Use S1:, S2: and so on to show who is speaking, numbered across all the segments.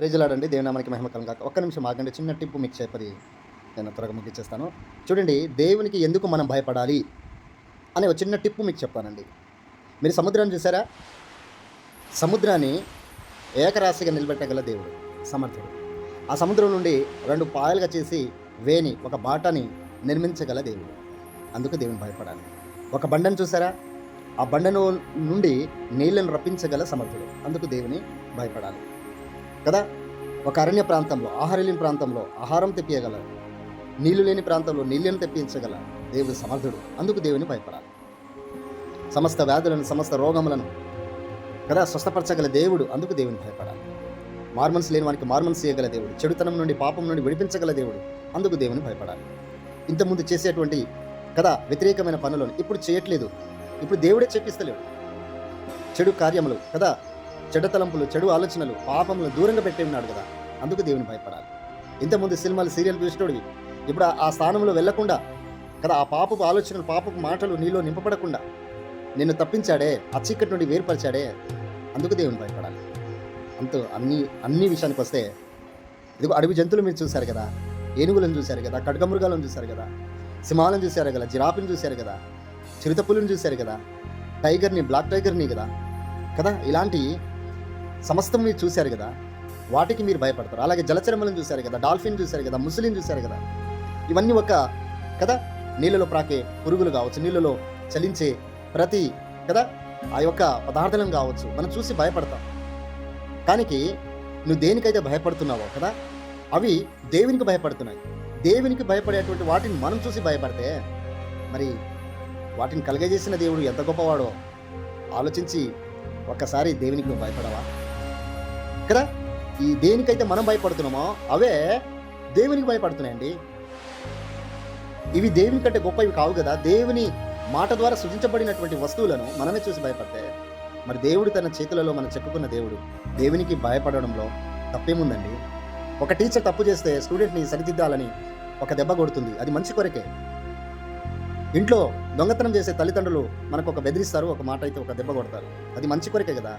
S1: ప్రైజ్లాడండి. దేవుని నామానికి మహిమ కలుగును గాక. ఒక్క నిమిషం ఆగండి. చిన్న టిప్ మీకు చెప్పి నేను త్వరగా ముగించేస్తాను. చూడండి, దేవునికి ఎందుకు మనం భయపడాలి అనే ఒక చిన్న టిప్ మీకు చెప్తానండి. మీరు సముద్రాన్ని చూసారా? సముద్రాన్ని ఏకరాశిగా నిలబెట్టగల దేవుడు, సమర్థుడు. ఆ సముద్రం నుండి 2 పాయలుగా చేసి వేని ఒక బాటని నిర్మించగల దేవుడు. అందుకు దేవుని భయపడాలి. ఒక బండను చూసారా? ఆ బండను నుండి నీళ్లను రప్పించగల సమర్థుడు. అందుకు దేవుని భయపడాలి కదా. ఒక అరణ్య ప్రాంతంలో, ఆహారం లేని ప్రాంతంలో ఆహారం తెప్పియగల, నీళ్లు లేని ప్రాంతంలో నీళ్ళను తెప్పించగల దేవుడు సమర్థుడు. అందుకు దేవుని భయపడాలి. సమస్త వ్యాధులను, సమస్త రోగములను కదా స్వస్థపరచగల దేవుడు. అందుకు దేవుని భయపడాలి. మార్మన్స్ లేని వానికి మార్మన్స్ చేయగల దేవుడు, చెడుతనం నుండి, పాపం నుండి విడిపించగల దేవుడు. అందుకు దేవుని భయపడాలి. ఇంతకుముందు చేసేటువంటి కదా వ్యతిరేకమైన పనులను ఇప్పుడు చేయట్లేదు. ఇప్పుడు దేవుడే చెప్పిస్తలేడు. చెడు కార్యములు కదా, చెడు తలంపులు, చెడు ఆలోచనలు, పాపములు దూరంగా పెట్టి ఉన్నాడు కదా. అందుకు దేవుని భయపడాలి. ఇంతకుముందు సినిమాలు, సీరియల్ చూసినోడివి ఇప్పుడు ఆ స్థానంలో వెళ్లకుండా కదా, ఆ పాపపు ఆలోచనలు, పాపపు మాటలు నీలో నింపబడకుండా నిన్ను తప్పించాడే, ఆ చీకటి నుండి వేరుపరిచాడే. అందుకు దేవుని భయపడాలి. అన్ని విషయానికి వస్తే, ఇదిగో అడవి జంతువులు మీరు చూశారు కదా, ఏనుగులను చూశారు కదా, ఖడ్గమృగాలను చూశారు కదా, సింహాలను చూశారు కదా, జిరాఫీని చూశారు కదా, చిరుతపులను చూశారు కదా, టైగర్ని, బ్లాక్ టైగర్ని కదా కదా ఇలాంటి సమస్తం మీరు చూశారు కదా. వాటికి మీరు భయపడతారు. అలాగే జలచరములను చూశారు కదా, డాల్ఫిన్ చూశారు కదా, ముసలిని చూశారు కదా. ఇవన్నీ ఒక కదా నీళ్ళలో ప్రాకే పురుగులు కావచ్చు, నీళ్ళలో చలించే ప్రతి కదా ఆ యొక్క పదార్థాలను కావచ్చు, మనం చూసి భయపడతాం. కానీ నువ్వు దేనికైతే భయపడుతున్నావో కదా, అవి దేవునికి భయపడుతున్నాయి. దేవునికి భయపడేటువంటి వాటిని మనం చూసి భయపడితే మరి వాటిని కలుగజేసిన దేవుడు ఎంత గొప్పవాడో ఆలోచించి ఒక్కసారి దేవునికి నువ్వు భయపడవా కదా. ఈ దేనికైతే మనం భయపడుతున్నామో అవే దేవునికి భయపడుతున్నాయండి. ఇవి దేవుని కంటే గొప్పవి కావు కదా. దేవుని మాట ద్వారా సృజించబడినటువంటి వస్తువులను మనమే చూసి భయపడితే మరి దేవుడు తన చేతులలో మనం చెక్కుకున్న దేవుడు, దేవునికి భయపడడంలో తప్పేముందండి. ఒక టీచర్ తప్పు చేస్తే స్టూడెంట్ని సరిదిద్దాలని ఒక దెబ్బ కొడుతుంది, అది మంచి కొరకే. ఇంట్లో దొంగతనం చేసే తల్లిదండ్రులు మనకు ఒక బెదిరిస్తారు, ఒక మాట అయితే ఒక దెబ్బ కొడతారు, అది మంచి కొరకే కదా.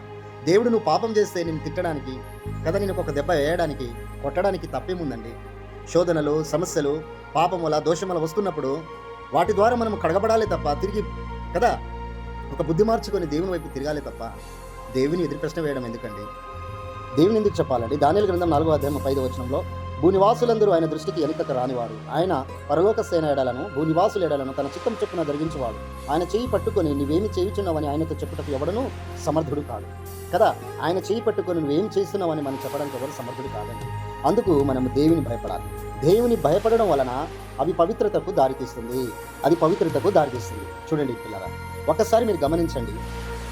S1: దేవుడు నువ్వు పాపం చేస్తే నేను తిట్టడానికి కదా, నేను ఒక దెబ్బ వేయడానికి, కొట్టడానికి తప్పేముందండి. శోధనలు, సమస్యలు, పాపం వల్ల, దోషం వల్ల వస్తున్నప్పుడు వాటి ద్వారా మనం కడగబడాలి తప్ప తిరిగి కదా ఒక బుద్ధి మార్చుకొని దేవుని వైపు తిరగాలి తప్ప దేవుని ఎదురు ప్రశ్న వేయడం ఎందుకండి. దేవుని ఎందుకు చెప్పాలండి. దానియేలు గ్రంథం 4వ అధ్యాయం 5వ వచనంలో, భూనివాసులందరూ ఆయన దృష్టికి ఎనికక రానివారు, ఆయన పరలోక సేన ఎడలను, భూనివాసుల ఎడలను తన చిత్తం చొప్పున జరిగించేవాడు. ఆయన చేయి పట్టుకొని నువ్వేమి చేయుచున్నావని ఆయనతో చెప్పుటకు ఎవడనూ సమర్థుడు కాదు కదా. ఆయన చేయి పట్టుకొని నువ్వేం చేస్తున్నావని మనం చెప్పడానికి ఎవరు సమర్థుడు కాదండి. అందుకు మనం దేవుని భయపడాలి. దేవుని భయపడడం వలన అవి పవిత్రతకు దారితీస్తుంది, అది పవిత్రతకు దారితీస్తుంది. చూడండి పిల్లరా, ఒక్కసారి మీరు గమనించండి,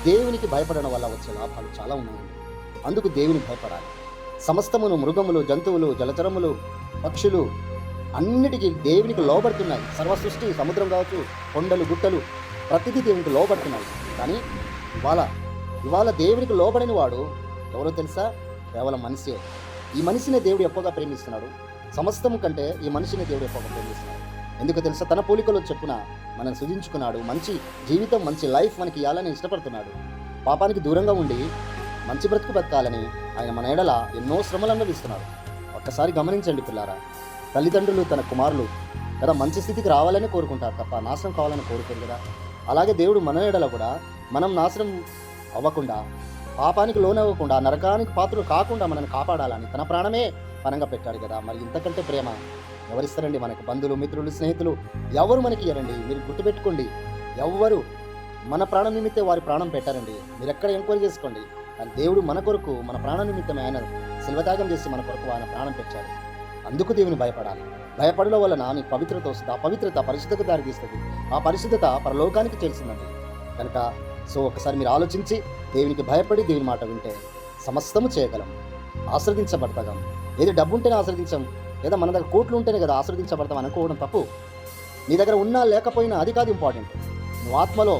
S1: దేవునికి భయపడడం వల్ల వచ్చే లాభాలు చాలా ఉన్నాయండి. అందుకు దేవుని భయపడాలి. సమస్తమును, మృగములు, జంతువులు, జలచరములు, పక్షులు అన్నిటికీ దేవునికి లోబడుతున్నాయి. సర్వ సృష్టి, సముద్రం కావచ్చు, కొండలు, గుట్టలు, ప్రతిదీ దేవునికి లోబడుతున్నాయి. కానీ ఇవాళ దేవునికి లోబడిన వాడు ఎవరో తెలుసా? కేవలం మనిషే. ఈ మనిషిని దేవుడు ఎక్కువగా ప్రేమిస్తున్నాడు. సమస్తము కంటే ఈ మనిషిని దేవుడు ఎక్కువగా ప్రేమిస్తున్నాడు. ఎందుకు తెలుసా? తన పోలికలో చెప్పున మనం సృజించుకున్నాడు. మంచి జీవితం, మంచి లైఫ్ మనకి ఇవ్వాలని ఇష్టపడుతున్నాడు. పాపానికి దూరంగా ఉండి మంచి బ్రతుకు బతకాలని ఆయన మన ఎడల ఎన్నో శ్రమలు అనుభవిస్తున్నారు. ఒక్కసారి గమనించండి పిల్లారా, తల్లిదండ్రులు తన కుమారులు కదా మంచి స్థితికి రావాలని కోరుకుంటారు తప్ప నాశనం కావాలని కోరుకోరు కదా. అలాగే దేవుడు మన ఎడల కూడా మనం నాశనం అవ్వకుండా, పాపానికి లోనవ్వకుండా, నరకానికి పాత్రలు కాకుండా మనల్ని కాపాడాలని తన ప్రాణమే పనంగా పెట్టాడు కదా. మరి ఇంతకంటే ప్రేమ ఎవరిస్తారండి మనకు? బంధువులు, మిత్రులు, స్నేహితులు ఎవరు మనకి ఇయ్యరండి. మీరు గుర్తుపెట్టుకోండి, ఎవ్వరు మన ప్రాణం నిమిత్తే వారి ప్రాణం పెట్టారండి. మీరు ఎక్కడ ఎంక్వైరీ చేసుకోండి. కానీ దేవుడు మన కొరకు, మన ప్రాణ నిమిత్తమే ఆయన శిల్వత్యాగం చేసి మన కొరకు ఆయన ప్రాణం పెట్టాడు. అందుకు దేవుని భయపడాలి. భయపడడం వలన నీకు పవిత్రత వస్తుంది. ఆ పవిత్రత పరిశుద్ధతకు దారితీస్తుంది. ఆ పరిశుద్ధత పరలోకానికి చేరుతుందండి. కనుక ఒకసారి మీరు ఆలోచించి దేవునికి భయపడి దేవుని మాట వింటే సమస్తము చేయగలం, ఆశ్రదించబడతాం. ఏది డబ్బు ఉంటేనే ఆశ్రదించాం, లేదా మన దగ్గర కోట్లు ఉంటేనే కదా ఆశ్రదించబడతాం అనుకోవడం తప్పు. నీ దగ్గర ఉన్నా లేకపోయినా అది కాదు ఇంపార్టెంట్. నువ్వు ఆత్మలో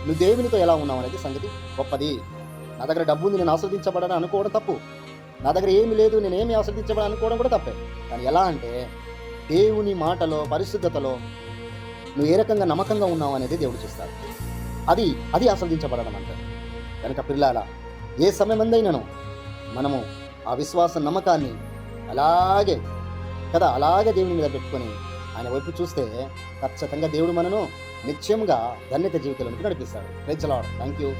S1: నువ్వు దేవునితో ఎలా ఉన్నావు అనేది సంగతి గొప్పది. నా దగ్గర డబ్బు ఉంది, నేను ఆస్వాదించబడని అనుకోవడం తప్పు. నా దగ్గర ఏమి లేదు, నేనేమి ఆస్వాదించబడని అనుకోవడం కూడా తప్పే. కానీ ఎలా అంటే దేవుని మాటలో, పరిశుద్ధతలో నువ్వు ఏ రకంగా నమ్మకంగా ఉన్నావు అనేది దేవుడు చూస్తాడు. అది ఆస్వాదించబడడం అంటే. కనుక పిల్లారా, ఏ సమయమందైనను మనము ఆ విశ్వాస నమ్మకాన్ని అలాగే కదా అలాగే దేవుని మీద పెట్టుకొని ఆయన వైపు చూస్తే ఖచ్చితంగా దేవుడు మనను నిత్యంగా ధన్యత జీవితంలోకి నడిపిస్తాడు. Praise the lord. Thank you.